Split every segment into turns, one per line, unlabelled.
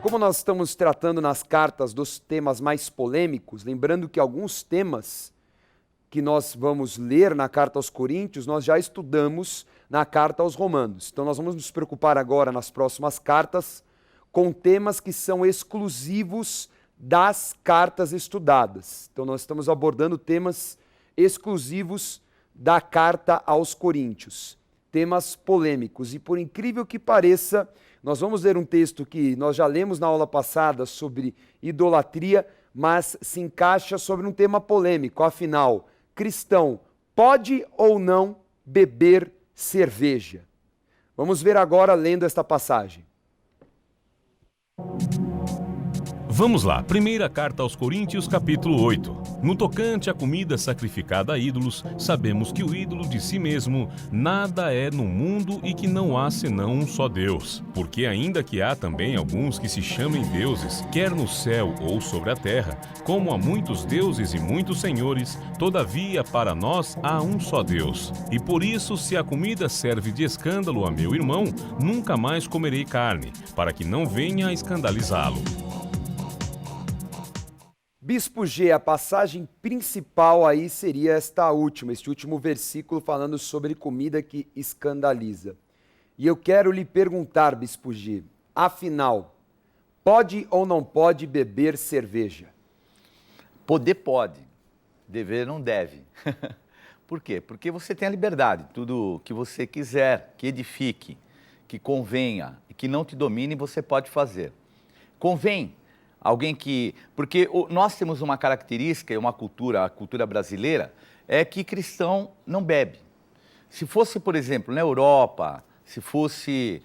como nós estamos tratando nas cartas dos temas mais polêmicos, lembrando que alguns temas que nós vamos ler na carta aos Coríntios, nós já estudamos na carta aos Romanos. Então nós vamos nos preocupar agora nas próximas cartas com temas que são exclusivos das cartas estudadas. Então nós estamos abordando temas exclusivos da carta aos Coríntios, temas polêmicos. E por incrível que pareça, nós vamos ler um texto que nós já lemos na aula passada sobre idolatria, mas se encaixa sobre um tema polêmico. Afinal, cristão pode ou não beber cerveja? Vamos ver agora lendo esta passagem.
Vamos lá, primeira carta aos Coríntios, capítulo 8. No tocante à comida sacrificada a ídolos, sabemos que o ídolo de si mesmo nada é no mundo e que não há senão um só Deus. Porque ainda que há também alguns que se chamem deuses, quer no céu ou sobre a terra, como há muitos deuses e muitos senhores, todavia para nós há um só Deus. E por isso, se a comida serve de escândalo a meu irmão, nunca mais comerei carne, para que não venha a escandalizá-lo.
Bispo G, a passagem principal aí seria esta última, este último versículo falando sobre comida que escandaliza. E eu quero lhe perguntar, Bispo G, afinal, pode ou não pode beber cerveja?
Poder pode, dever não deve. Por quê? Porque você tem a liberdade, tudo que você quiser, que edifique, que convenha e que não te domine, você pode fazer. Convém. Alguém que... Porque nós temos uma característica e uma cultura, a cultura brasileira, é que cristão não bebe. Se fosse, por exemplo, na Europa, se fosse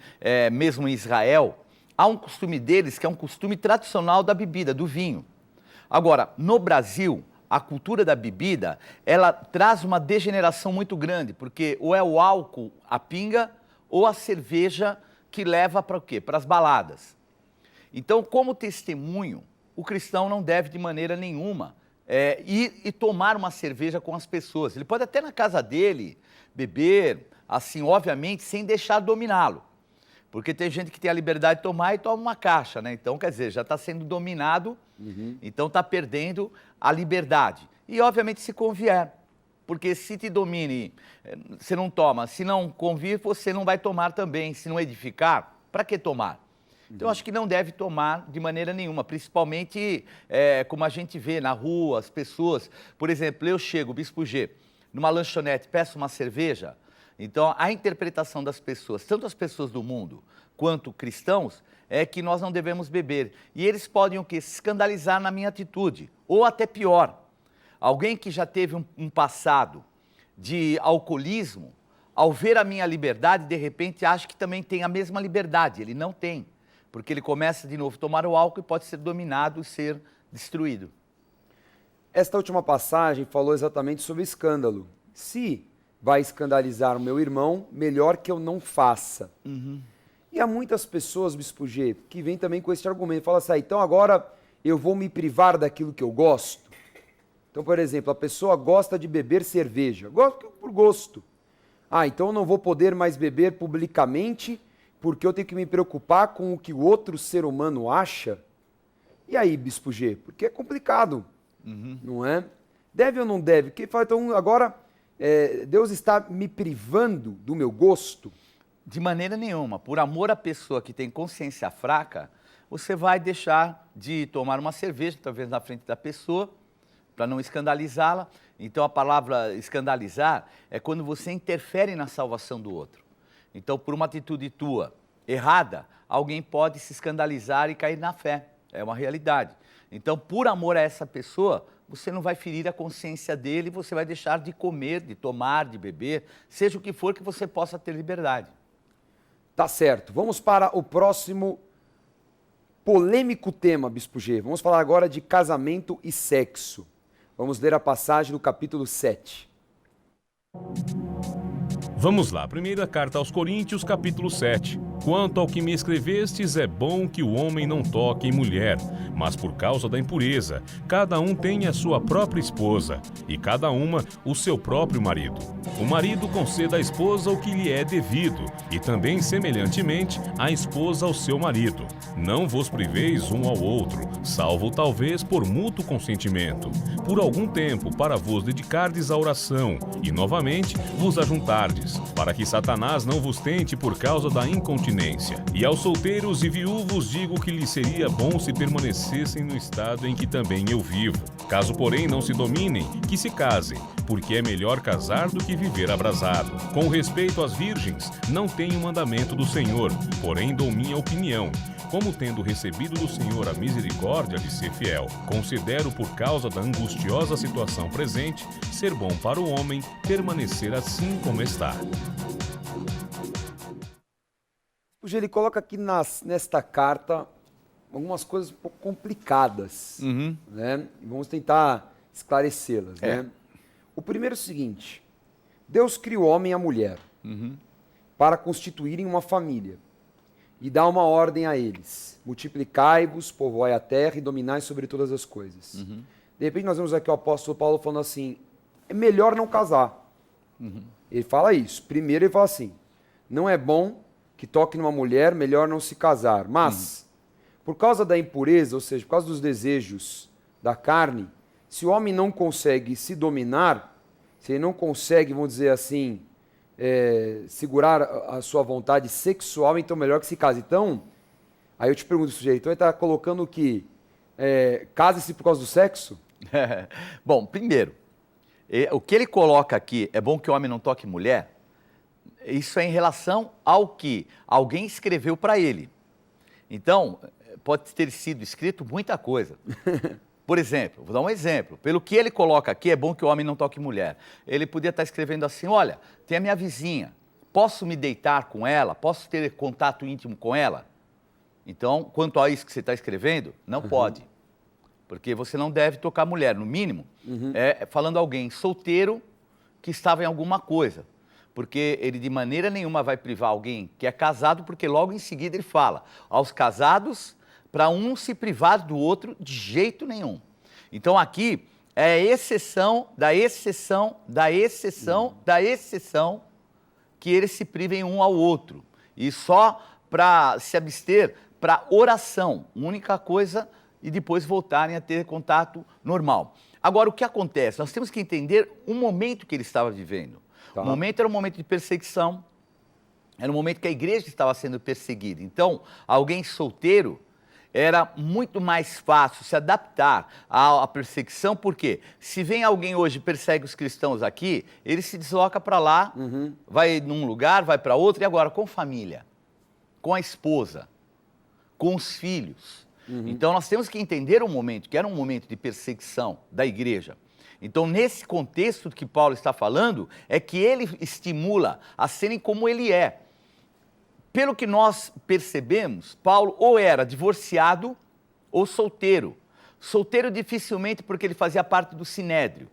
mesmo em Israel, há um costume deles que é um costume tradicional da bebida, do vinho. Agora, no Brasil, a cultura da bebida, ela traz uma degeneração muito grande, porque ou é o álcool, a pinga, ou a cerveja que leva para o quê? Para as baladas. Então, como testemunho, o cristão não deve de maneira nenhuma ir e tomar uma cerveja com as pessoas. Ele pode até na casa dele beber, assim, obviamente, sem deixar dominá-lo. Porque tem gente que tem a liberdade de tomar e toma uma caixa, né? Então, quer dizer, já está sendo dominado, então está perdendo a liberdade. E, obviamente, se convier. Porque se te domine, você não toma. Se não convive, você não vai tomar também. Se não edificar, para que tomar? Então, eu acho que não deve tomar de maneira nenhuma, principalmente como a gente vê na rua, as pessoas. Por exemplo, eu chego, Bispo G, numa lanchonete, peço uma cerveja. Então, a interpretação das pessoas, tanto as pessoas do mundo quanto cristãos, é que nós não devemos beber. E eles podem o quê? Se escandalizar na minha atitude. Ou até pior, alguém que já teve um passado de alcoolismo, ao ver a minha liberdade, de repente acha que também tem a mesma liberdade. Ele não tem. Porque ele começa de novo a tomar o álcool e pode ser dominado e ser destruído.
Esta última passagem falou exatamente sobre escândalo. Se vai escandalizar o meu irmão, melhor que eu não faça. E há muitas pessoas, Bispo G, que vêm também com esse argumento. Fala assim, então agora eu vou me privar daquilo que eu gosto? Então, por exemplo, a pessoa gosta de beber cerveja. Gosto por gosto. Então eu não vou poder mais beber publicamente porque eu tenho que me preocupar com o que o outro ser humano acha? E aí, Bispo G? Porque é complicado, não é? Deve ou não deve? Porque então, agora, Deus está me privando do meu gosto?
De maneira nenhuma. Por amor à pessoa que tem consciência fraca, você vai deixar de tomar uma cerveja, talvez na frente da pessoa, para não escandalizá-la. Então, a palavra escandalizar é quando você interfere na salvação do outro. Então, por uma atitude tua errada, alguém pode se escandalizar e cair na fé. É uma realidade. Então, por amor a essa pessoa, você não vai ferir a consciência dele, você vai deixar de comer, de tomar, de beber, seja o que for que você possa ter liberdade.
Tá certo. Vamos para o próximo polêmico tema, Bispo G. Vamos falar agora de casamento e sexo. Vamos ler a passagem do capítulo 7.
Vamos lá, primeira carta aos Coríntios, capítulo 7. Quanto ao que me escrevestes, é bom que o homem não toque em mulher, mas por causa da impureza, cada um tem a sua própria esposa, e cada uma o seu próprio marido. O marido conceda à esposa o que lhe é devido, e também, semelhantemente, a esposa ao seu marido. Não vos priveis um ao outro, salvo talvez por mútuo consentimento, por algum tempo, para vos dedicardes à oração, e novamente vos ajuntardes, para que Satanás não vos tente por causa da incontinência. E aos solteiros e viúvos digo que lhes seria bom se permanecessem no estado em que também eu vivo. Caso, porém, não se dominem, que se casem, porque é melhor casar do que viver abrasado. Com respeito às virgens, não tenho mandamento do Senhor, porém dou minha opinião. Como tendo recebido do Senhor a misericórdia de ser fiel, considero por causa da angustiosa situação presente, ser bom para o homem permanecer assim como está.
Hoje ele coloca aqui nesta carta algumas coisas um pouco complicadas, né? E vamos tentar esclarecê-las, né? O primeiro é o seguinte: Deus criou o homem e a mulher para constituírem uma família e dá uma ordem a eles: multiplicai-vos, povoai a terra e dominai sobre todas as coisas. De repente nós vemos aqui o apóstolo Paulo falando assim: é melhor não casar. Ele fala isso. Primeiro ele fala assim: não é bom que toque numa mulher, melhor não se casar. Mas, por causa da impureza, ou seja, por causa dos desejos da carne, se o homem não consegue se dominar, se ele não consegue, vamos dizer assim, segurar a sua vontade sexual, então melhor que se case. Então, aí eu te pergunto, sujeito, então ele está colocando que case-se por causa do sexo?
Bom, primeiro, o que ele coloca aqui, é bom que o homem não toque mulher, isso é em relação ao que alguém escreveu para ele. Então, pode ter sido escrito muita coisa. Por exemplo, vou dar um exemplo. Pelo que ele coloca aqui, é bom que o homem não toque mulher. Ele podia estar escrevendo assim: olha, tem a minha vizinha, posso me deitar com ela? Posso ter contato íntimo com ela? Então, quanto a isso que você está escrevendo, não pode. Porque você não deve tocar mulher. No mínimo, falando alguém solteiro que estava em alguma coisa. Porque ele de maneira nenhuma vai privar alguém que é casado, porque logo em seguida ele fala aos casados, para um se privar do outro de jeito nenhum. Então aqui é exceção da exceção da exceção da exceção que eles se privem um ao outro. E só para se abster para oração, única coisa, e depois voltarem a ter contato normal. Agora, o que acontece? Nós temos que entender o momento que ele estava vivendo. O momento era um momento de perseguição, era um momento que a igreja estava sendo perseguida. Então, alguém solteiro era muito mais fácil se adaptar à perseguição, porque se vem alguém hoje e persegue os cristãos aqui, ele se desloca para lá, vai num lugar, vai para outro, e agora com família, com a esposa, com os filhos. Então, nós temos que entender o momento, que era um momento de perseguição da igreja. Então, nesse contexto que Paulo está falando, é que ele estimula a serem como ele é. Pelo que nós percebemos, Paulo ou era divorciado ou solteiro. Solteiro dificilmente, porque ele fazia parte do Sinédrio.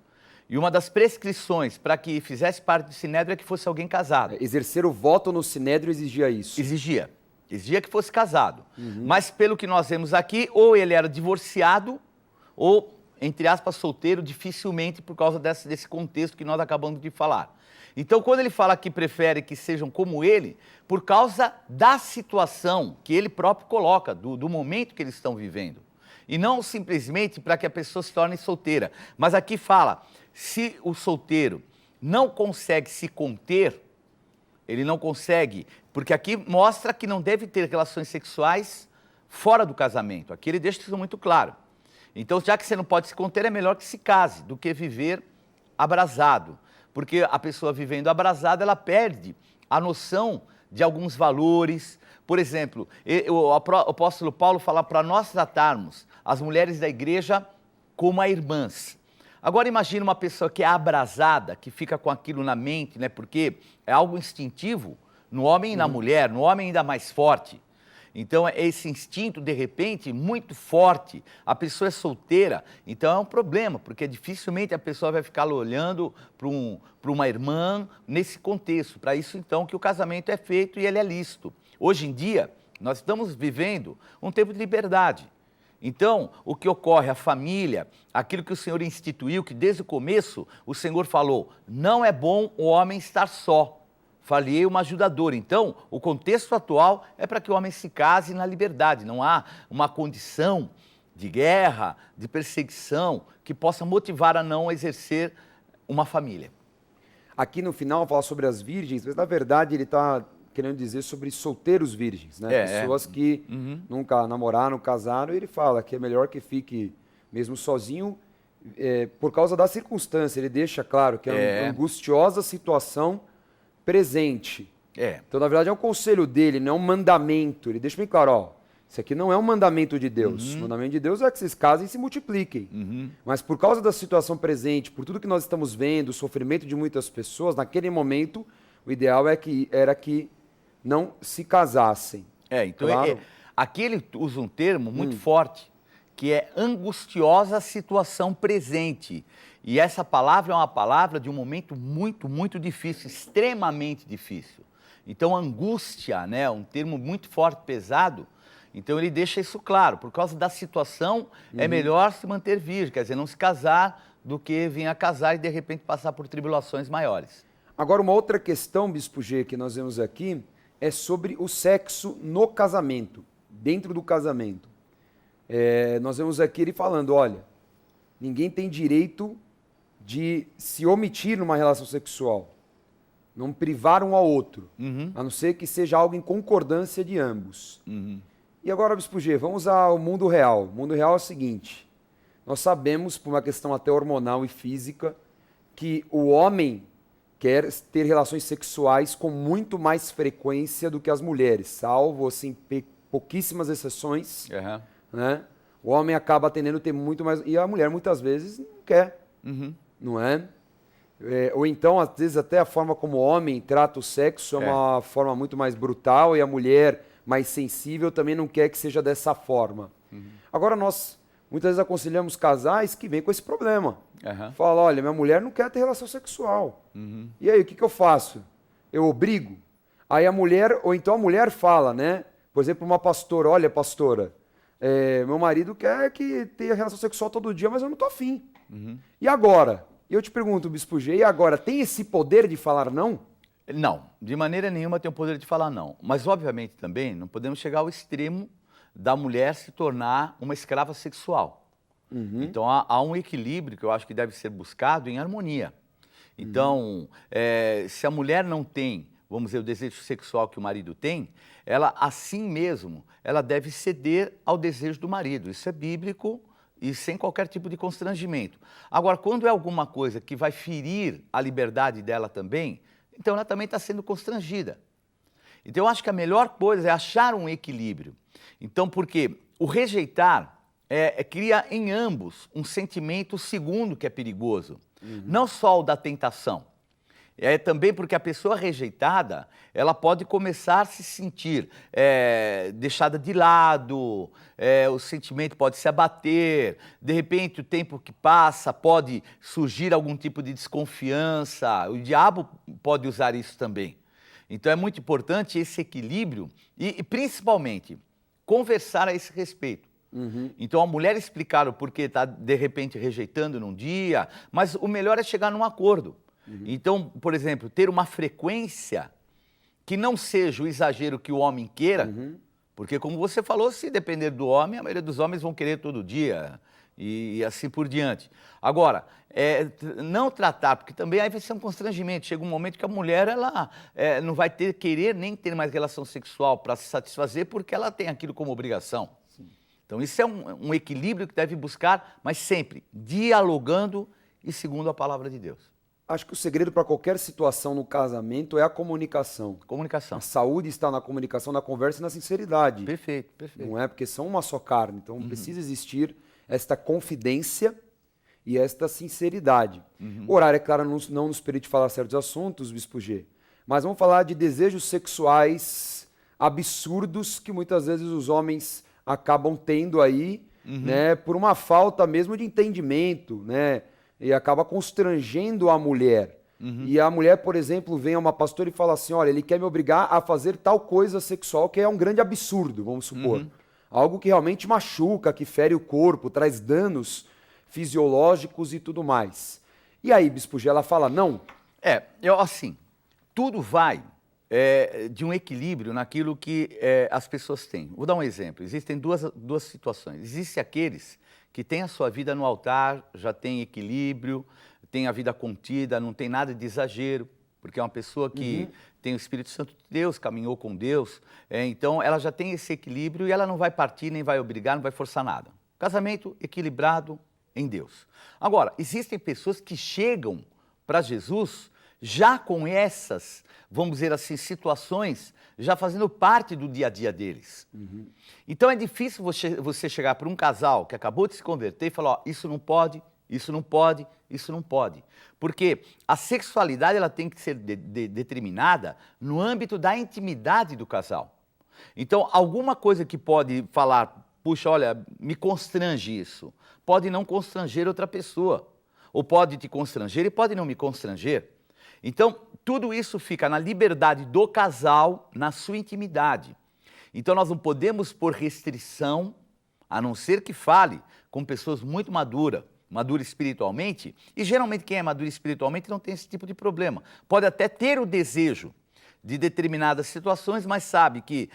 E uma das prescrições para que fizesse parte do Sinédrio é que fosse alguém casado.
Exercer o voto no Sinédrio exigia isso?
Exigia que fosse casado. Mas pelo que nós vemos aqui, ou ele era divorciado, ou, entre aspas, solteiro, dificilmente por causa desse contexto que nós acabamos de falar. Então, quando ele fala que prefere que sejam como ele, por causa da situação que ele próprio coloca, do momento que eles estão vivendo. E não simplesmente para que a pessoa se torne solteira. Mas aqui fala, se o solteiro não consegue se conter, ele não consegue, porque aqui mostra que não deve ter relações sexuais fora do casamento. Aqui ele deixa isso muito claro. Então, já que você não pode se conter, é melhor que se case do que viver abrasado. Porque a pessoa vivendo abrasada, ela perde a noção de alguns valores. Por exemplo, o apóstolo Paulo fala para nós tratarmos as mulheres da igreja como a irmãs. Agora imagine uma pessoa que é abrasada, que fica com aquilo na mente, né? Porque é algo instintivo no homem e na mulher, no homem ainda mais forte. Então, é esse instinto, de repente, muito forte. A pessoa é solteira, então é um problema, porque dificilmente a pessoa vai ficar olhando para uma irmã nesse contexto. Para isso, então, que o casamento é feito e ele é lícito. Hoje em dia, nós estamos vivendo um tempo de liberdade. Então, o que ocorre? A família, aquilo que o Senhor instituiu, que desde o começo o Senhor falou, não é bom o homem estar só. Falei uma ajudadora. Então, o contexto atual é para que o homem se case na liberdade. Não há uma condição de guerra, de perseguição, que possa motivar a não exercer uma família.
Aqui no final fala sobre as virgens, mas na verdade ele está querendo dizer sobre solteiros virgens, né? Pessoas que nunca namoraram, casaram, e ele fala que é melhor que fique mesmo sozinho por causa da circunstância. Ele deixa claro que é uma angustiosa situação presente. Então, na verdade, é um conselho dele, não é um mandamento. Ele deixa bem claro, ó, isso aqui não é um mandamento de Deus. O mandamento de Deus é que vocês casem e se multipliquem. Mas por causa da situação presente, por tudo que nós estamos vendo, o sofrimento de muitas pessoas, naquele momento, o ideal era que não se casassem.
Então
claro.
Aqui ele usa um termo muito forte, que é angustiosa situação presente. E essa palavra é uma palavra de um momento muito, muito difícil, extremamente difícil. Então, angústia, né, um termo muito forte, pesado. Então, ele deixa isso claro. Por causa da situação, é melhor se manter virgem, quer dizer, não se casar do que vir a casar e, de repente, passar por tribulações maiores.
Agora, uma outra questão, Bispo G, que nós vemos aqui, é sobre o sexo no casamento, dentro do casamento. Nós vemos aqui ele falando, olha, ninguém tem direito de se omitir numa relação sexual, não privar um ao outro, a não ser que seja algo em concordância de ambos. E agora, Bispo G, vamos ao mundo real. O mundo real é o seguinte, nós sabemos, por uma questão até hormonal e física, que o homem quer ter relações sexuais com muito mais frequência do que as mulheres, salvo assim, pouquíssimas exceções, né? O homem acaba tendendo a ter muito mais, e a mulher muitas vezes não quer, não é? Ou então, às vezes, até a forma como o homem trata o sexo é uma forma muito mais brutal, e a mulher mais sensível também não quer que seja dessa forma. Agora, nós muitas vezes aconselhamos casais que vêm com esse problema. Fala, olha, minha mulher não quer ter relação sexual. E aí, o que eu faço? Eu obrigo? Aí a mulher, ou então a mulher fala, né? Por exemplo, uma pastora, olha, pastora, meu marido quer que tenha relação sexual todo dia, mas eu não tô afim. E agora? E eu te pergunto, Bispo G, e agora, tem esse poder de falar não?
Não, de maneira nenhuma tem o poder de falar não. Mas, obviamente, também não podemos chegar ao extremo da mulher se tornar uma escrava sexual. Então, há um equilíbrio que eu acho que deve ser buscado em harmonia. Então, se a mulher não tem, vamos dizer, o desejo sexual que o marido tem, ela, assim mesmo, ela deve ceder ao desejo do marido. Isso é bíblico e sem qualquer tipo de constrangimento. Agora, quando é alguma coisa que vai ferir a liberdade dela também, então ela também está sendo constrangida. Então, eu acho que a melhor coisa é achar um equilíbrio. Então, porque o rejeitar cria em ambos um sentimento segundo que é perigoso. Não só o da tentação. Também porque a pessoa rejeitada, ela pode começar a se sentir deixada de lado, o sentimento pode se abater, de repente o tempo que passa pode surgir algum tipo de desconfiança, o diabo pode usar isso também. Então é muito importante esse equilíbrio e principalmente, conversar a esse respeito. Então a mulher explicar o porquê está de repente rejeitando num dia, mas o melhor é chegar num acordo. Então, por exemplo, ter uma frequência que não seja o exagero que o homem queira, porque como você falou, se depender do homem, a maioria dos homens vão querer todo dia e assim por diante. Agora, não tratar, porque também aí vai ser um constrangimento, chega um momento que a mulher ela não vai querer nem ter mais relação sexual para se satisfazer porque ela tem aquilo como obrigação. Então, isso é um equilíbrio que deve buscar, mas sempre dialogando e segundo a palavra de Deus.
Acho que o segredo para qualquer situação no casamento é a comunicação.
Comunicação.
A saúde está na comunicação, na conversa e na sinceridade.
Perfeito, perfeito.
Não é? Porque são uma só carne. Então, precisa existir esta confidência e esta sinceridade. O horário, é claro, não nos permite falar certos assuntos, Bispo G, mas vamos falar de desejos sexuais absurdos que muitas vezes os homens acabam tendo aí, né, por uma falta mesmo de entendimento, né, e acaba constrangendo a mulher. E a mulher, por exemplo, vem a uma pastora e fala assim, olha, ele quer me obrigar a fazer tal coisa sexual que é um grande absurdo, vamos supor. Algo que realmente machuca, que fere o corpo, traz danos fisiológicos e tudo mais. E aí, Bispo G, ela fala, não?
Assim, tudo vai de um equilíbrio naquilo que as pessoas têm. Vou dar um exemplo. Existem duas situações. Existem aqueles que têm a sua vida no altar, já tem equilíbrio, tem a vida contida, não tem nada de exagero, porque é uma pessoa que tem o Espírito Santo de Deus, caminhou com Deus, então ela já tem esse equilíbrio e ela não vai partir, nem vai obrigar, não vai forçar nada. Casamento equilibrado em Deus. Agora, existem pessoas que chegam para Jesus já com essas, vamos dizer assim, situações, já fazendo parte do dia a dia deles. Então é difícil você chegar para um casal que acabou de se converter e falar, ó, isso não pode, isso não pode, isso não pode. Porque a sexualidade ela tem que ser determinada no âmbito da intimidade do casal. Então, alguma coisa que pode falar, puxa, olha, me constrange isso, pode não constranger outra pessoa. Ou pode te constranger e pode não me constranger. Então, tudo isso fica na liberdade do casal, na sua intimidade. Então, nós não podemos pôr restrição, a não ser que fale com pessoas muito maduras espiritualmente, e geralmente quem é maduro espiritualmente não tem esse tipo de problema. Pode até ter o desejo de determinadas situações, mas sabe que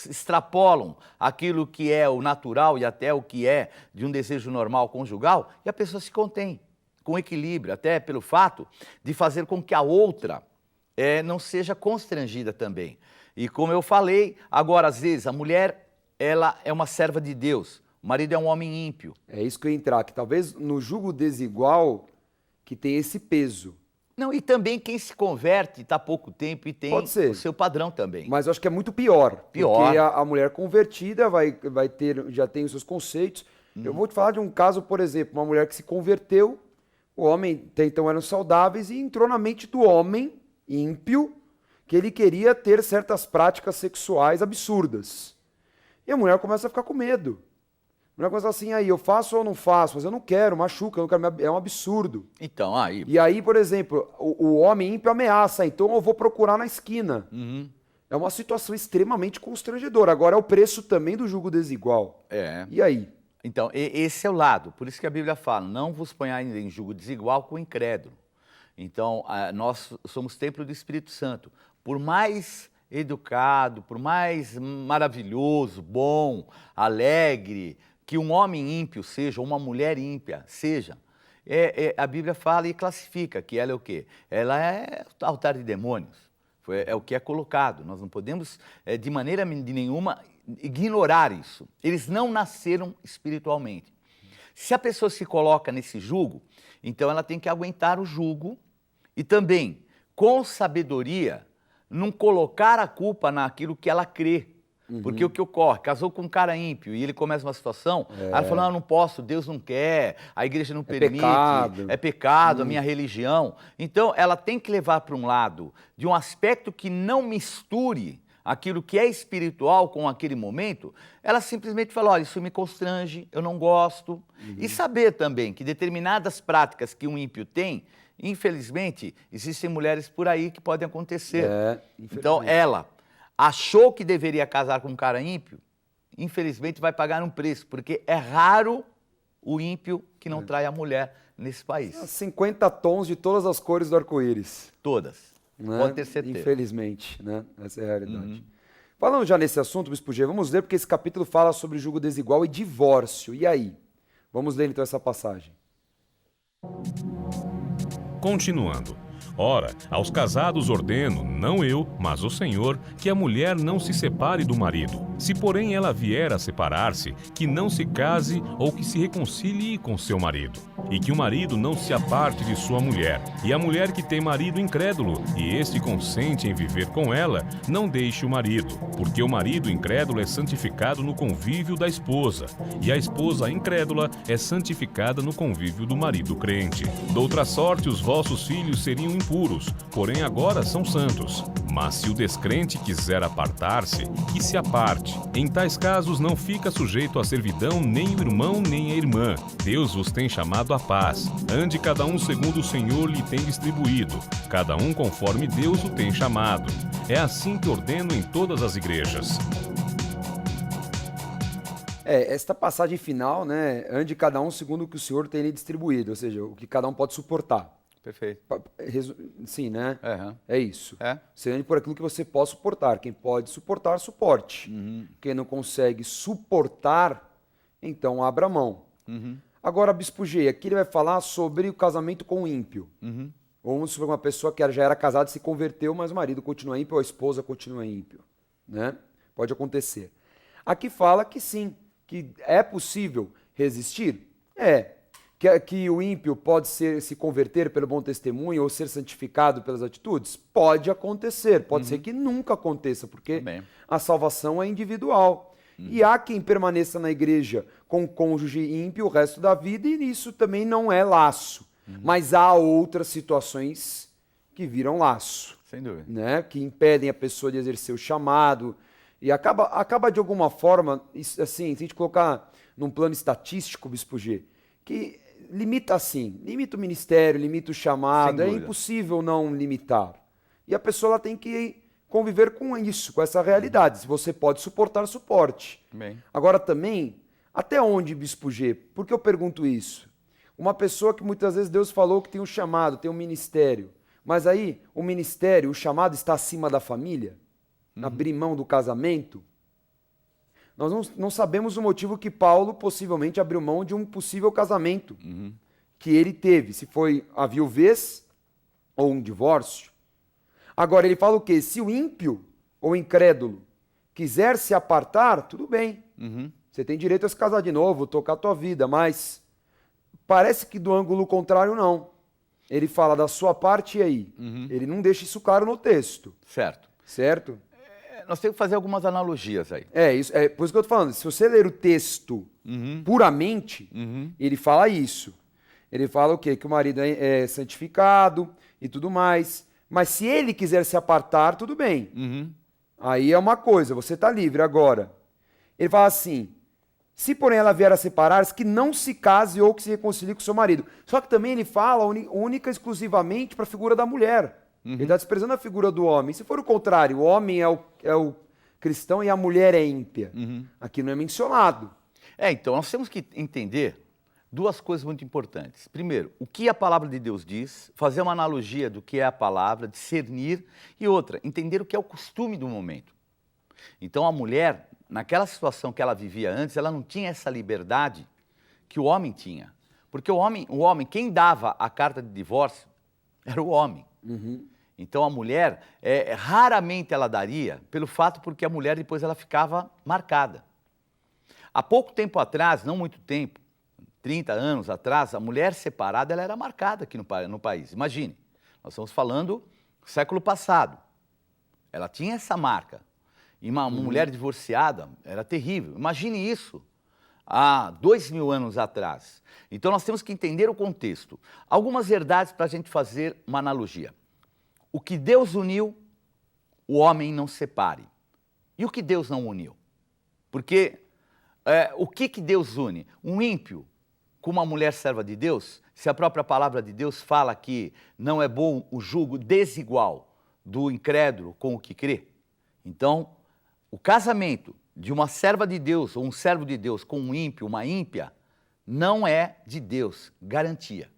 extrapolam aquilo que é o natural e até o que é de um desejo normal conjugal, e a pessoa se contém, com equilíbrio, até pelo fato de fazer com que a outra não seja constrangida também. E como eu falei, agora às vezes a mulher ela é uma serva de Deus, o marido é um homem ímpio.
É isso que eu ia entrar, que talvez no jugo desigual que tem esse peso.
Não, e também quem se converte está há pouco tempo e tem o seu padrão também.
Mas eu acho que é muito pior. Porque a mulher convertida vai ter, já tem os seus conceitos. Eu vou te falar de um caso, por exemplo, uma mulher que se converteu, o homem até então eram saudáveis e entrou na mente do homem ímpio que ele queria ter certas práticas sexuais absurdas. E a mulher começa a ficar com medo. A mulher começa assim, aí, eu faço ou não faço? Mas eu não quero, machuca, eu não quero, é um absurdo.
Então, aí...
E aí, por exemplo, o homem ímpio ameaça, então eu vou procurar na esquina. É uma situação extremamente constrangedora. Agora é o preço também do jugo desigual. E aí?
Então, esse é o lado. Por isso que a Bíblia fala, não vos ponhais em jugo desigual com o incrédulo. Então, nós somos templo do Espírito Santo. Por mais educado, por mais maravilhoso, bom, alegre, que um homem ímpio seja, ou uma mulher ímpia seja, a Bíblia fala e classifica que ela é o quê? Ela é altar de demônios. É o que é colocado. Nós não podemos, de maneira nenhuma, ignorar isso. Eles não nasceram espiritualmente. Se a pessoa se coloca nesse jugo, então ela tem que aguentar o jugo e também, com sabedoria, não colocar a culpa naquilo que ela crê. Porque o que ocorre? Casou com um cara ímpio e ele começa uma situação, aí ela fala, não posso, Deus não quer, a igreja não permite, é pecado, a minha religião. Então, ela tem que levar para um lado de um aspecto que não misture aquilo que é espiritual com aquele momento, ela simplesmente fala, olha, isso me constrange, eu não gosto. E saber também que determinadas práticas que um ímpio tem, infelizmente, existem mulheres por aí que podem acontecer. Então, ela achou que deveria casar com um cara ímpio, infelizmente vai pagar um preço, porque é raro o ímpio que não trai a mulher nesse país.
50 tons de todas as cores do arco-íris.
Todas.
Né?
Pode ter certeza.
Infelizmente, né? Essa é a realidade. Falando já nesse assunto, Bispo G, vamos ler porque esse capítulo fala sobre jugo desigual e divórcio. E aí? Vamos ler então essa passagem.
Continuando. Ora, aos casados ordeno, não eu, mas o Senhor, que a mulher não se separe do marido. Se, porém, ela vier a separar-se, que não se case ou que se reconcilie com seu marido, e que o marido não se aparte de sua mulher, e a mulher que tem marido incrédulo, e este consente em viver com ela, não deixe o marido, porque o marido incrédulo é santificado no convívio da esposa, e a esposa incrédula é santificada no convívio do marido crente. Doutra sorte, os vossos filhos seriam impuros, porém agora são santos. Mas se o descrente quiser apartar-se, que se aparte. Em tais casos não fica sujeito à servidão nem o irmão nem a irmã. Deus vos tem chamado à paz. Ande cada um segundo o Senhor lhe tem distribuído, cada um conforme Deus o tem chamado. É assim que ordeno em todas as igrejas.
Esta passagem final, né? Ande cada um segundo o que o Senhor tem lhe distribuído, ou seja, o que cada um pode suportar.
Perfeito.
Sim, né?
Uhum.
É isso.
É?
Você ande por aquilo que você pode suportar. Quem pode suportar, suporte. Quem não consegue suportar, então abra mão. Agora, Bispo G, aqui ele vai falar sobre o casamento com o ímpio. Ou sobre uma pessoa que já era casada e se converteu, mas o marido continua ímpio ou a esposa continua ímpio. Né? Pode acontecer. Aqui fala que sim, que é possível resistir. Que o ímpio pode se converter pelo bom testemunho ou ser santificado pelas atitudes? Pode acontecer, pode ser que nunca aconteça, porque a salvação é individual. E há quem permaneça na igreja com o cônjuge ímpio o resto da vida, e isso também não é laço. Mas há outras situações que viram laço.
Sem dúvida.
Né? Que impedem a pessoa de exercer o chamado. E acaba de alguma forma, assim, se a gente colocar num plano estatístico, Bispo G, que limita o ministério, limita o chamado, é impossível não limitar. E a pessoa ela tem que conviver com isso, com essa realidade. Se você pode suportar, suporte.
Bem. Agora
também, até onde, Bispo G? Por que eu pergunto isso? Uma pessoa que muitas vezes Deus falou que tem um chamado, tem um ministério, mas aí o ministério, o chamado está acima da família? Abrir mão do casamento? Nós não sabemos o motivo que Paulo possivelmente abriu mão de um possível casamento que ele teve, se foi a viuvez ou um divórcio. Agora, ele fala o quê? Se o ímpio ou incrédulo quiser se apartar, tudo bem. Você tem direito a se casar de novo, tocar a tua vida, mas parece que do ângulo contrário, não. Ele fala da sua parte e aí. Ele não deixa isso claro no texto. Certo?
Nós temos que fazer algumas analogias aí.
É por isso que eu estou falando. Se você ler o texto puramente, ele fala isso. Ele fala o quê? Que o marido é santificado e tudo mais. Mas se ele quiser se apartar, tudo bem. Aí é uma coisa, você está livre agora. Ele fala assim, se porém ela vier a separar-se, que não se case ou que se reconcilie com seu marido. Só que também ele fala única e exclusivamente para a figura da mulher. Ele está desprezando a figura do homem. Se for o contrário, o homem é o cristão e a mulher é ímpia. Aqui não é mencionado.
Então nós temos que entender duas coisas muito importantes. Primeiro, o que a palavra de Deus diz, fazer uma analogia do que é a palavra, discernir, e outra, entender o que é o costume do momento. Então a mulher, naquela situação que ela vivia antes, ela não tinha essa liberdade que o homem tinha. Porque o homem, quem dava a carta de divórcio era o homem. Então a mulher, raramente ela daria, pelo fato porque a mulher depois ela ficava marcada. Há pouco tempo atrás, não muito tempo, 30 anos atrás, a mulher separada ela era marcada aqui no país. Imagine, nós estamos falando do século passado. Ela tinha essa marca. E uma mulher divorciada era terrível. Imagine isso há 2000 anos atrás. Então nós temos que entender o contexto. Algumas verdades para a gente fazer uma analogia. O que Deus uniu, o homem não separe. E o que Deus não uniu? Porque o que Deus une? Um ímpio com uma mulher serva de Deus, se a própria palavra de Deus fala que não é bom o jugo desigual do incrédulo com o que crê. Então, o casamento de uma serva de Deus ou um servo de Deus com um ímpio, uma ímpia, não é de Deus, garantia.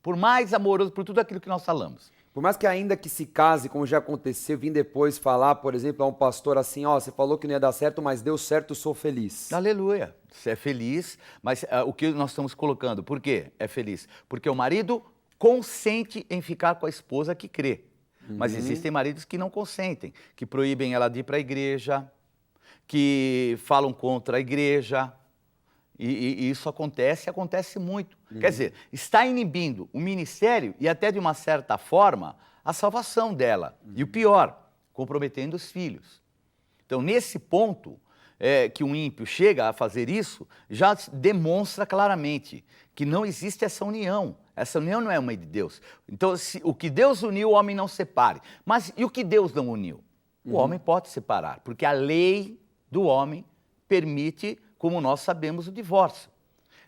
Por mais amoroso, por tudo aquilo que nós falamos.
Por mais que ainda que se case, como já aconteceu, vim depois falar, por exemplo, a um pastor assim, você falou que não ia dar certo, mas deu certo, sou feliz.
Aleluia. Você é feliz, mas o que nós estamos colocando? Por quê é feliz? Porque o marido consente em ficar com a esposa que crê. Mas existem maridos que não consentem, que proíbem ela de ir para a igreja, que falam contra a igreja. E isso acontece muito. Quer dizer, está inibindo o ministério e até de uma certa forma a salvação dela. E o pior, comprometendo os filhos. Então, nesse ponto que um ímpio chega a fazer isso, já demonstra claramente que não existe essa união. Essa união não é uma de Deus. Então, o que Deus uniu, o homem não separe. Mas e o que Deus não uniu? O homem pode separar, porque a lei do homem permite, como nós sabemos, o divórcio.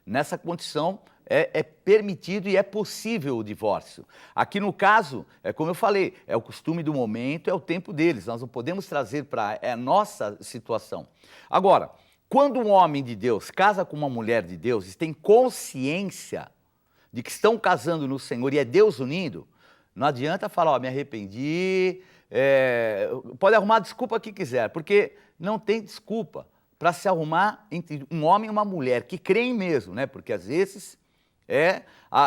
Nessa condição, é permitido e é possível o divórcio. Aqui no caso, como eu falei, é o costume do momento, é o tempo deles. Nós não podemos trazer para a nossa situação. Agora, quando um homem de Deus casa com uma mulher de Deus e tem consciência de que estão casando no Senhor e é Deus unindo, não adianta falar, me arrependi, pode arrumar a desculpa que quiser, porque não tem desculpa para se arrumar entre um homem e uma mulher que creem mesmo, né? Porque às vezes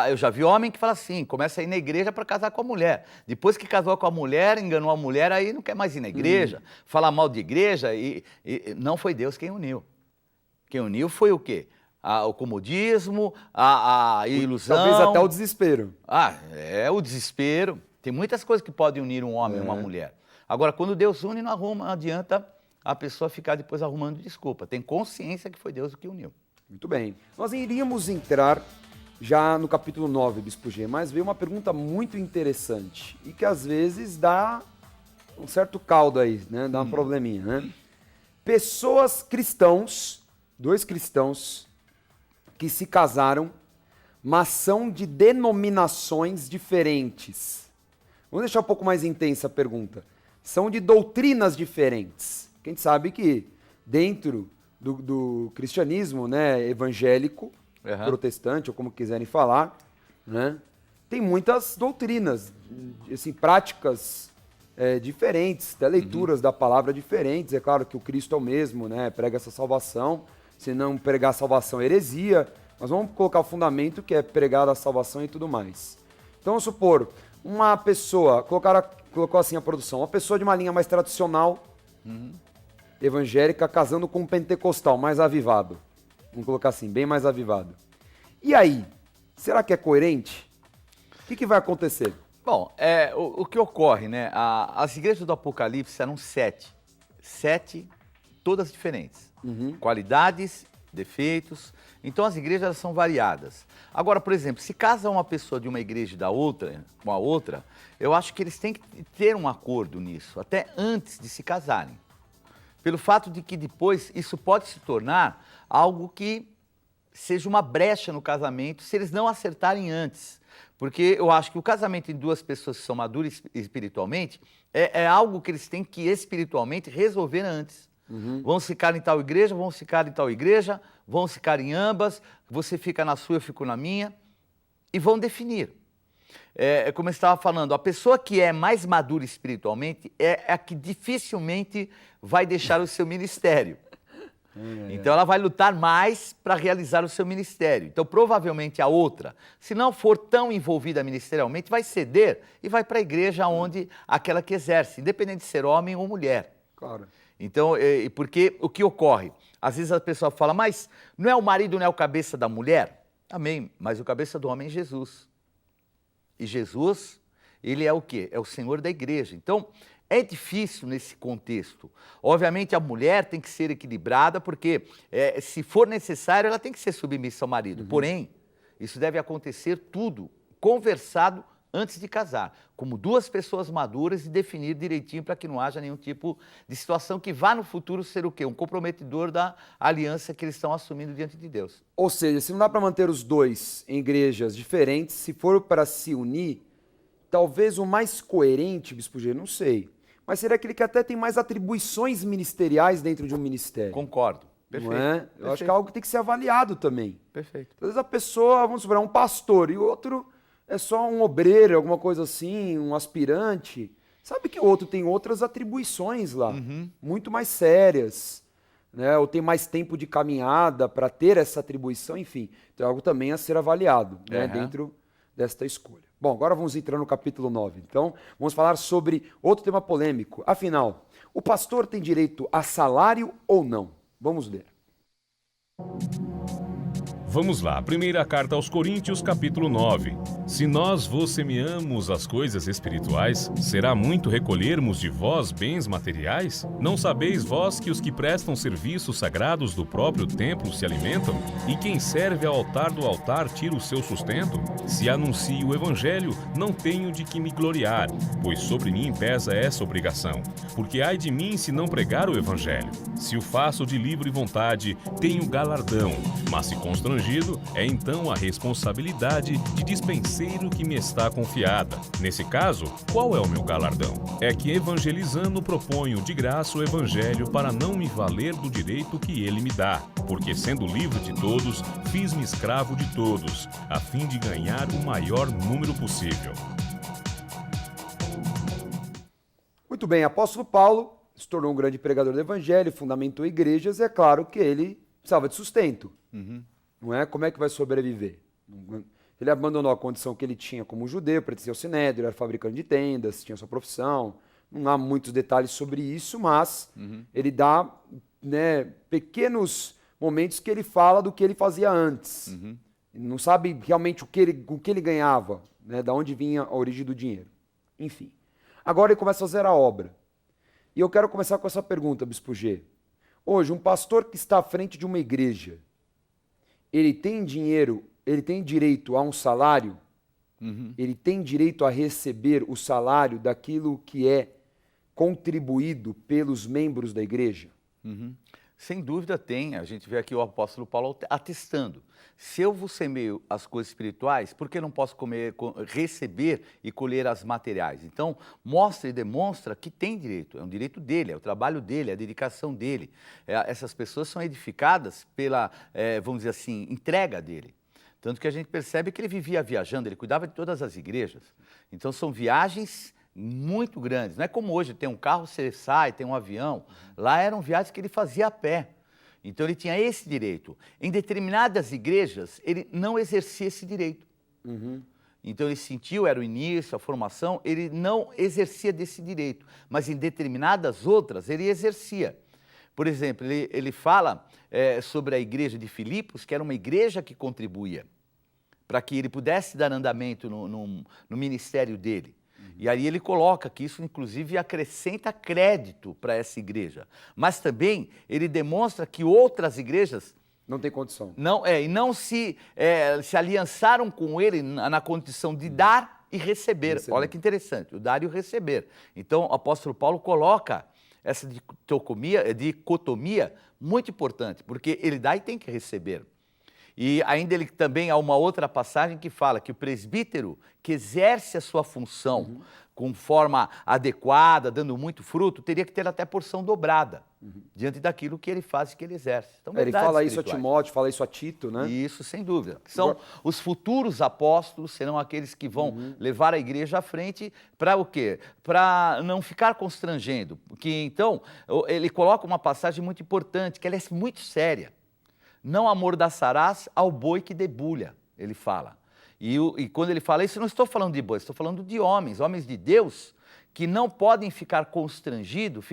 eu já vi homem que fala assim, começa a ir na igreja para casar com a mulher. Depois que casou com a mulher, enganou a mulher, aí não quer mais ir na igreja, fala mal de igreja e não foi Deus quem uniu. Quem uniu foi o quê? O comodismo, a ilusão.
Talvez até o desespero.
O desespero. Tem muitas coisas que podem unir um homem e uma mulher. Agora, quando Deus une, não adianta a pessoa ficar depois arrumando desculpa. Tem consciência que foi Deus o que uniu.
Muito bem. Nós iríamos entrar já no capítulo 9, Bispo G, mas veio uma pergunta muito interessante e que às vezes dá um certo caldo aí, né? Dá um probleminha, né? Dois cristãos que se casaram, mas são de denominações diferentes. Vamos deixar um pouco mais intensa a pergunta. São de doutrinas diferentes. A gente sabe que dentro do cristianismo, né, evangélico, protestante, ou como quiserem falar, né, tem muitas doutrinas, assim, práticas diferentes, até leituras da palavra diferentes. É claro que o Cristo é o mesmo, né, prega essa salvação. Se não pregar a salvação, heresia. Mas vamos colocar o fundamento que é pregar a salvação e tudo mais. Então, vamos supor, uma pessoa, colocou assim a produção, uma pessoa de uma linha mais tradicional, evangélica, casando com um pentecostal mais avivado. Vamos colocar assim, bem mais avivado. E aí, será que é coerente? O que vai acontecer?
Bom, o que ocorre, né? As igrejas do Apocalipse eram 7. 7, todas diferentes. Qualidades, defeitos. Então as igrejas elas são variadas. Agora, por exemplo, se casa uma pessoa de uma igreja da outra, com a outra, eu acho que eles têm que ter um acordo nisso, até antes de se casarem. Pelo fato de que depois isso pode se tornar algo que seja uma brecha no casamento, se eles não acertarem antes. Porque eu acho que o casamento em duas pessoas que são maduras espiritualmente é algo que eles têm que espiritualmente resolver antes. Vamos ficar em tal igreja, vamos ficar em tal igreja, vamos ficar em ambas, você fica na sua, eu fico na minha, e vão definir. Como eu estava falando, a pessoa que é mais madura espiritualmente é a que dificilmente vai deixar o seu ministério. Então ela vai lutar mais para realizar o seu ministério. Então provavelmente a outra, se não for tão envolvida ministerialmente, vai ceder e vai para a igreja onde aquela que exerce, independente de ser homem ou mulher.
Claro.
Então, porque o que ocorre? Às vezes a pessoa fala, mas não é o marido, não é o cabeça da mulher? Amém, mas o cabeça do homem é Jesus. E Jesus, ele é o quê? É o Senhor da igreja. Então, é difícil nesse contexto. Obviamente a mulher tem que ser equilibrada, porque se for necessário, ela tem que ser submissa ao marido. Porém, isso deve acontecer tudo conversado antes de casar, como duas pessoas maduras e definir direitinho para que não haja nenhum tipo de situação que vá no futuro ser o quê? Um comprometedor da aliança que eles estão assumindo diante de Deus.
Ou seja, se não dá para manter os dois em igrejas diferentes, se for para se unir, talvez o mais coerente, Bispo G, não sei, mas seria aquele que até tem mais atribuições ministeriais dentro de um ministério.
Concordo. Perfeito.
Não é? Eu acho que é algo que tem que ser avaliado também.
Perfeito.
Às vezes a pessoa, vamos supor, é um pastor e o outro é só um obreiro, alguma coisa assim, um aspirante. Sabe que o outro tem outras atribuições lá, muito mais sérias, né? Ou tem mais tempo de caminhada para ter essa atribuição, enfim. Então é algo também a ser avaliado, né? Dentro desta escolha. Bom, agora vamos entrar no capítulo 9. Então, vamos falar sobre outro tema polêmico. Afinal, O pastor tem direito a salário ou não? Vamos ler.
Vamos lá, primeira carta aos Coríntios, capítulo 9. Se nós vos semeamos as coisas espirituais, será muito recolhermos de vós bens materiais? Não sabeis vós que os que prestam serviços sagrados do próprio templo se alimentam? E quem serve ao altar do altar tira o seu sustento? Se anuncio o evangelho, não tenho de que me gloriar, pois sobre mim pesa essa obrigação. Porque ai de mim se não pregar o evangelho. Se o faço de livre vontade, tenho galardão, mas se constrangido, é então a responsabilidade de dispenseiro que me está confiada. Nesse caso, qual é o meu galardão? É que evangelizando proponho de graça o evangelho para não me valer do direito que ele me dá, porque sendo livre de todos, fiz-me escravo de todos, a fim de ganhar o maior número possível.
Muito bem, apóstolo Paulo se tornou um grande pregador do evangelho, fundamentou igrejas, e é claro que ele precisava de sustento. Não é? Como é que vai sobreviver? Ele abandonou a condição que ele tinha como judeu, pertencia ao Sinédrio, era fabricante de tendas, tinha sua profissão. Não há muitos detalhes sobre isso, mas ele dá, né, pequenos momentos que ele fala do que ele fazia antes. Ele não sabe realmente o que ele ganhava, né, da onde vinha a origem do dinheiro. Enfim. Agora ele começa a fazer a obra. E eu quero começar com essa pergunta, Bispo G. Hoje, um pastor que está à frente de uma igreja, ele tem dinheiro, ele tem direito a um salário? Ele tem direito a receber o salário daquilo que é contribuído pelos membros da igreja?
Sem dúvida tem. A gente vê aqui o apóstolo Paulo atestando. Se eu vos semeio as coisas espirituais, por que não posso receber e colher as materiais? Então, mostra e demonstra que tem direito. É um direito dele, é o trabalho dele, é a dedicação dele. Essas pessoas são edificadas pela, vamos dizer assim, entrega dele. Tanto que a gente percebe que ele vivia viajando, ele cuidava de todas as igrejas. Então, são viagens muito grandes. Não é como hoje, tem um carro, você sai, tem um avião. Lá eram viagens que ele fazia a pé. Então ele tinha esse direito. Em determinadas igrejas, ele não exercia esse direito. Então ele sentiu, era o início, a formação, ele não exercia desse direito. Mas em determinadas outras, ele exercia. Por exemplo, ele fala sobre a igreja de Filipos, que era uma igreja que contribuía para que ele pudesse dar andamento no ministério dele. E aí ele coloca que isso, inclusive, acrescenta crédito para essa igreja. Mas também ele demonstra que outras igrejas
não tem condição.
Não se aliançaram com ele na condição de dar e receber. Olha que interessante, o dar e o receber. Então, o apóstolo Paulo coloca essa dicotomia muito importante, porque ele dá e tem que receber. E ainda ele também há uma outra passagem que fala que o presbítero que exerce a sua função com forma adequada, dando muito fruto, teria que ter até porção dobrada diante daquilo que ele faz e que ele exerce. Então,
ele fala isso a Timóteo, fala isso a Tito, né?
Isso, sem dúvida. São os futuros apóstolos, serão aqueles que vão levar a igreja à frente para o quê? Para não ficar constrangendo. Porque, então, ele coloca uma passagem muito importante, que ela é muito séria. Não amordaçarás ao boi que debulha, ele fala. E quando ele fala isso, eu não estou falando de boi, estou falando de homens de Deus, que não podem ficar constrangidos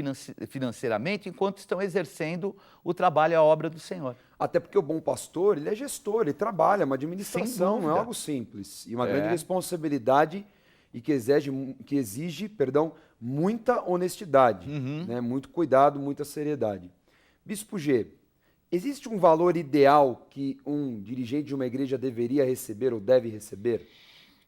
financeiramente enquanto estão exercendo o trabalho e a obra do Senhor.
Até porque o bom pastor, ele é gestor, ele trabalha, uma administração, não é algo simples. E uma grande responsabilidade e que exige, muita honestidade, né? Muito cuidado, muita seriedade. Bispo G, existe um valor ideal que um dirigente de uma igreja deveria receber ou deve receber?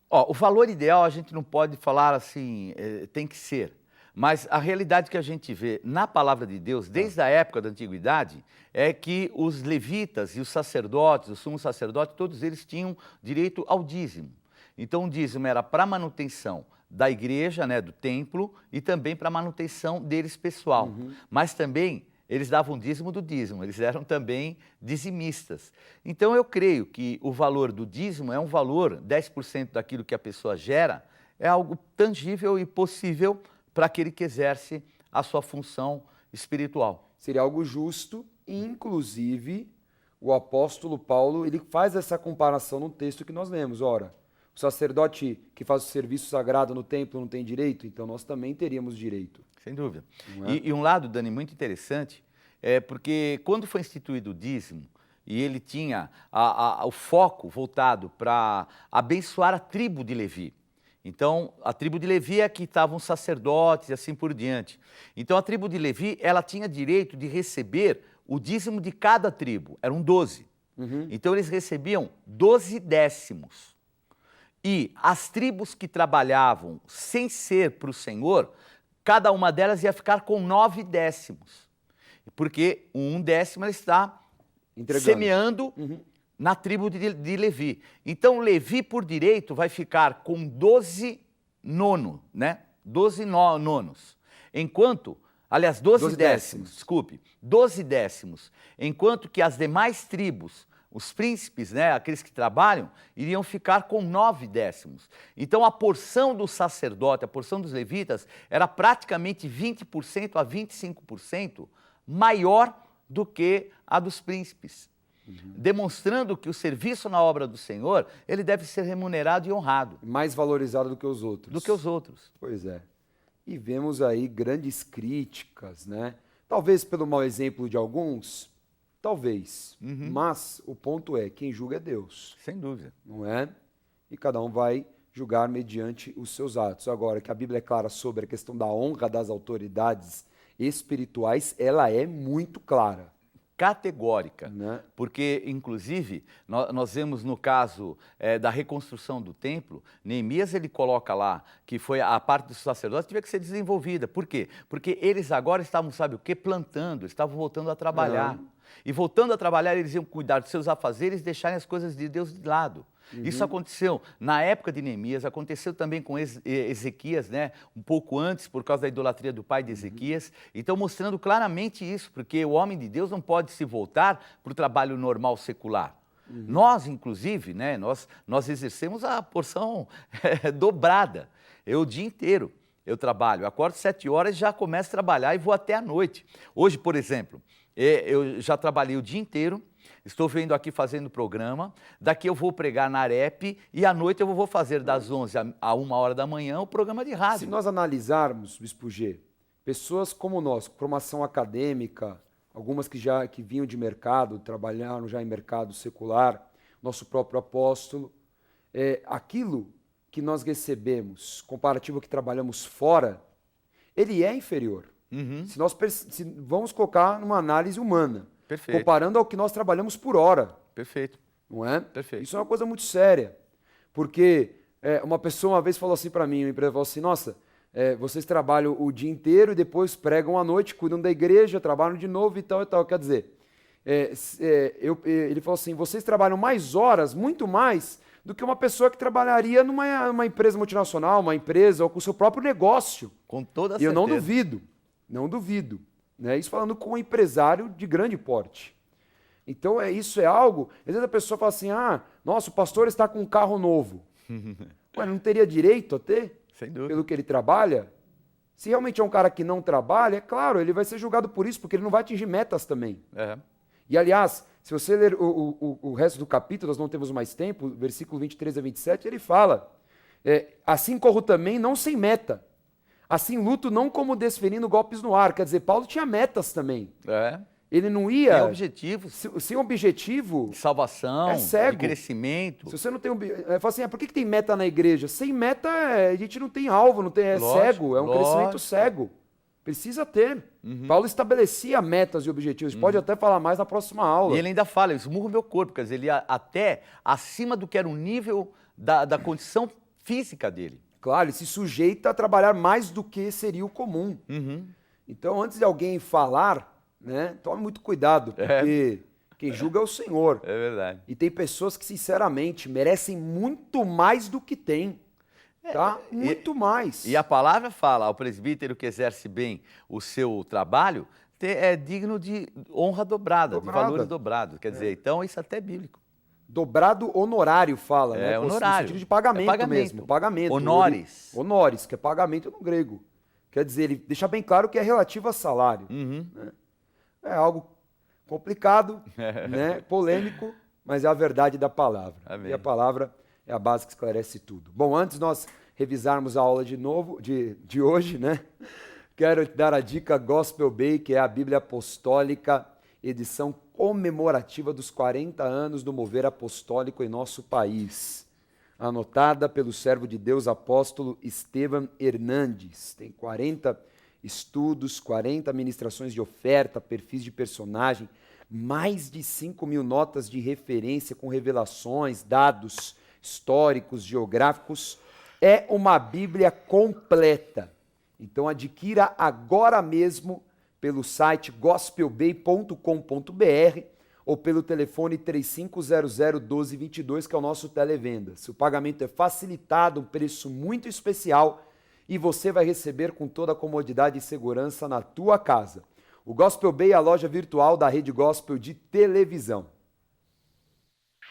O valor ideal a gente não pode falar assim, tem que ser. Mas a realidade que a gente vê na palavra de Deus, desde a época da antiguidade, é que os levitas e os sacerdotes, o sumo sacerdote, todos eles tinham direito ao dízimo. Então o dízimo era para manutenção da igreja, né, do templo, e também para manutenção deles pessoal. Mas também eles davam dízimo do dízimo, eles eram também dizimistas. Então eu creio que o valor do dízimo é um valor, 10% daquilo que a pessoa gera, é algo tangível e possível para aquele que exerce a sua função espiritual.
Seria algo justo, e inclusive o apóstolo Paulo, ele faz essa comparação no texto que nós lemos. Ora, O sacerdote que faz o serviço sagrado no templo não tem direito? Então nós também teríamos direito.
Sem dúvida.
Não é?
E um lado, Dani, muito interessante, é porque quando foi instituído o dízimo, e ele tinha o foco voltado para abençoar a tribo de Levi. Então, a tribo de Levi é que estavam sacerdotes e assim por diante. Então, a tribo de Levi, ela tinha direito de receber o dízimo de cada tribo, eram 12. Então, eles recebiam 12 décimos. E as tribos que trabalhavam sem ser para o Senhor, cada uma delas ia ficar com 9 décimos. Porque o 1 décimo está
Entregando.
semeando na tribo de Levi. Então, Levi, por direito, vai ficar com 12 nonos, né? 12 nonos. Enquanto, aliás, 12 décimos, desculpe, 12 décimos. Enquanto que as demais tribos, os príncipes, né, aqueles que trabalham, iriam ficar com 9 décimos. Então, a porção do sacerdote, a porção dos levitas, era praticamente 20% a 25% maior do que a dos príncipes. Demonstrando que o serviço na obra do Senhor, ele deve ser remunerado e honrado.
Mais valorizado do que os outros.
Do que os outros.
Pois é. E vemos aí grandes críticas, né? Talvez pelo mau exemplo de alguns, talvez. Mas o ponto é, quem julga é Deus.
Sem dúvida.
Não é? E cada um vai julgar mediante os seus atos. Agora, que a Bíblia é clara sobre a questão da honra das autoridades espirituais, ela é muito clara.
Categórica,
Né?
porque, inclusive, nós vemos no caso da reconstrução do templo, Neemias ele coloca lá que foi a parte dos sacerdotes que teve que ser desenvolvida. Por quê? Porque eles agora estavam, sabe o quê? Plantando, estavam voltando a trabalhar. E voltando a trabalhar, eles iam cuidar dos seus afazeres e deixarem as coisas de Deus de lado. Isso aconteceu na época de Neemias, aconteceu também com Ezequias, né? Um pouco antes, por causa da idolatria do pai de Ezequias. Então, mostrando claramente isso, porque o homem de Deus não pode se voltar para o trabalho normal secular. Nós, inclusive, né? Nós exercemos a porção dobrada. Eu o dia inteiro eu trabalho. Eu acordo 7 horas e já começo a trabalhar e vou até a noite. Hoje, por exemplo, eu já trabalhei o dia inteiro. Estou vendo aqui fazendo programa, daqui eu vou pregar na Arep e à noite eu vou fazer das 11 a 1 hora da manhã o programa de rádio.
Se nós analisarmos, Bispo G, pessoas como nós, com formação acadêmica, algumas que vinham de mercado, trabalharam já em mercado secular, nosso próprio apóstolo, aquilo que nós recebemos, comparativo ao que trabalhamos fora, ele é inferior. Se nós vamos colocar numa análise humana.
Perfeito.
Comparando ao que nós trabalhamos por hora.
Perfeito.
Não é?
Perfeito.
Isso é uma coisa muito séria. Porque uma pessoa uma vez falou assim para mim, uma empresa falou assim, nossa, vocês trabalham o dia inteiro e depois pregam à noite, cuidam da igreja, trabalham de novo e tal e tal. Quer dizer, ele falou assim, vocês trabalham mais horas, muito mais, do que uma pessoa que trabalharia numa empresa multinacional, uma empresa ou com o seu próprio negócio.
Com toda
E
certeza.
eu não duvido, não duvido. Né? Isso falando com um empresário de grande porte. Então, isso é algo... Às vezes a pessoa fala assim, nossa, o pastor está com um carro novo. Ué, não teria direito a ter?
Sem dúvida.
Pelo que ele trabalha? Se realmente é um cara que não trabalha, é claro, ele vai ser julgado por isso, porque ele não vai atingir metas também. E, aliás, se você ler o resto do capítulo, nós não temos mais tempo, versículo 23 a 27, ele fala, assim corro também, não sem meta. Assim luto não como desferindo golpes no ar. Quer dizer, Paulo tinha metas também. Ele não ia...
Tem objetivos.
Sem objetivo...
De salvação,
é cego.
de crescimento.
Se você não tem... Fala assim, por que tem meta na igreja? Sem meta, a gente não tem alvo, não tem,
Lógico,
cego, é um crescimento cego. Precisa ter. Paulo estabelecia metas e objetivos. Pode até falar mais na próxima aula.
E ele ainda fala, eu esmurro meu corpo, quer dizer, ele ia até acima do que era o nível da condição física dele.
Claro, ele se sujeita a trabalhar mais do que seria o comum. Então, antes de alguém falar, né, tome muito cuidado, porque quem julga é o Senhor.
É verdade.
E tem pessoas que, sinceramente, merecem muito mais do que têm. Tá? Muito mais.
E a palavra fala, ao presbítero que exerce bem o seu trabalho, é digno de honra dobrada, de valores dobrados. Quer dizer, então isso até é bíblico.
Dobrado honorário fala, né?
Honorário.
No sentido de pagamento, mesmo. Pagamento.
Honores.
Honores, que é pagamento no grego. Quer dizer, ele deixa bem claro que é relativo a salário. Né? É algo complicado, né? Polêmico, mas é a verdade da palavra.
Amém.
E a palavra é a base que esclarece tudo. Bom, antes nós revisarmos a aula de novo, de hoje, né? Quero te dar a dica Gospel Bay, que é a Bíblia Apostólica, edição comemorativa dos 40 anos do mover apostólico em nosso país. Anotada pelo servo de Deus apóstolo Estevam Hernandes. Tem 40 estudos, 40 ministrações de oferta, perfis de personagem, mais de 5.000 notas de referência com revelações, dados históricos, geográficos. É uma Bíblia completa. Então adquira agora mesmo pelo site gospelbay.com.br ou pelo telefone 3500-1222, que é o nosso televendas. O pagamento é facilitado, um preço muito especial, e você vai receber com toda a comodidade e segurança na tua casa. O Gospel Bay é a loja virtual da Rede Gospel de televisão.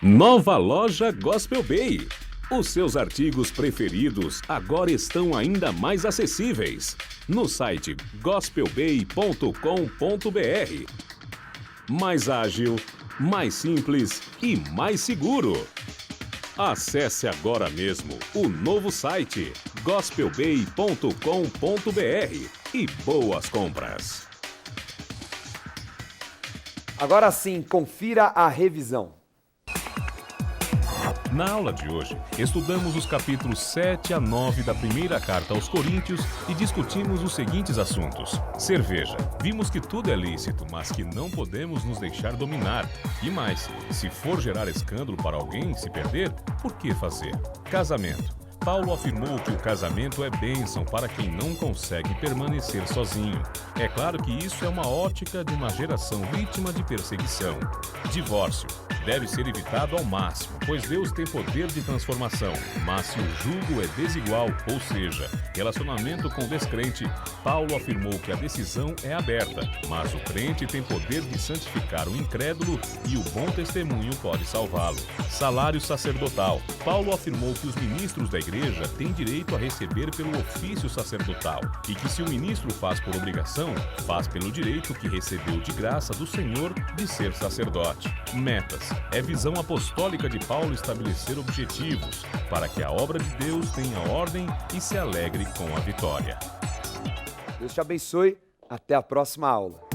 Nova loja Gospel Bay. Os seus artigos preferidos agora estão ainda mais acessíveis no site gospelbay.com.br. Mais ágil, mais simples e mais seguro. Acesse agora mesmo o novo site gospelbay.com.br e boas compras.
Agora sim, confira a revisão.
Na aula de hoje, estudamos os capítulos 7 a 9 da primeira carta aos Coríntios e discutimos os seguintes assuntos. Cerveja. Vimos que tudo é lícito, mas que não podemos nos deixar dominar. E mais, se for gerar escândalo para alguém se perder, por que fazer? Casamento. Paulo afirmou que o casamento é bênção para quem não consegue permanecer sozinho. É claro que isso é uma ótica de uma geração vítima de perseguição. Divórcio. Deve ser evitado ao máximo, pois Deus tem poder de transformação. Mas se o jugo é desigual, ou seja, relacionamento com descrente, Paulo afirmou que a decisão é aberta, mas o crente tem poder de santificar o incrédulo e o bom testemunho pode salvá-lo. Salário sacerdotal. Paulo afirmou que os ministros da igreja têm direito a receber pelo ofício sacerdotal e que se o ministro faz por obrigação, faz pelo direito que recebeu de graça do Senhor de ser sacerdote. Metas. É visão apostólica de Paulo estabelecer objetivos para que a obra de Deus tenha ordem e se alegre com a vitória.
Deus te abençoe. Até a próxima aula.